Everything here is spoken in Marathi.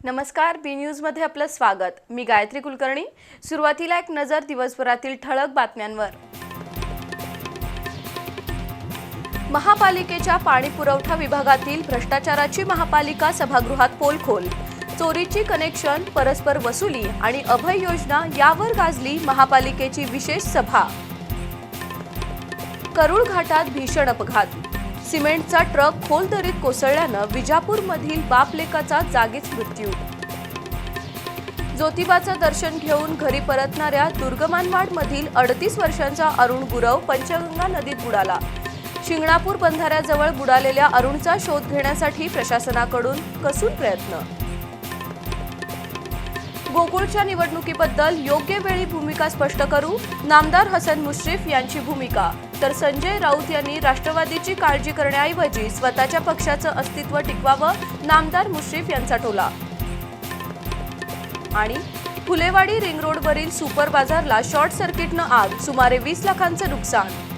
नमस्कार, बी न्यूज मध्ये आपलं स्वागत। मी गायत्री कुलकर्णी। सुरुवातीला एक नजर दिवसभरातील ठळक बातम्यांवर। महापालिकेच्या पाणी पुरवठा विभागातील भ्रष्टाचाराची महापालिका सभागृहात पोलखोल। चोरीची कनेक्शन, परस्पर वसुली आणि अभय योजना यावर गाजली महापालिकेची विशेष सभा। करूळ घाटात भीषण अपघात। सिमेंटचा ट्रक खोल दरीत कोसळल्याने विजापूरमधील बाप-लेकाचा जागीच मृत्यू। ज्योतिबाचं दर्शन घेऊन घरी परतणाऱ्या दुर्गमानवाडमधील 38 वर्षांचा अरुण गुरव पंचगंगा नदीत बुडाला। शिंगणापूर बंधाऱ्याजवळ बुडालेल्या अरुणचा शोध घेण्यासाठी प्रशासनाकडून कसून प्रयत्न। गोकुळच्या निवडणुकीबद्दल योग्य वेळी भूमिका स्पष्ट करू, नामदार हसन मुश्रीफ यांची भूमिका। तर संजय राऊत यांनी राष्ट्रवादीची काळजी करण्याऐवजी स्वतःच्या पक्षाचं अस्तित्व टिकवावं, नामदार मुश्रीफ यांचा टोला। आणि फुलेवाडी रिंग रोडवरील सुपर बाजारला शॉर्ट सर्किटनं आग, सुमारे 20 लाखांचं नुकसान।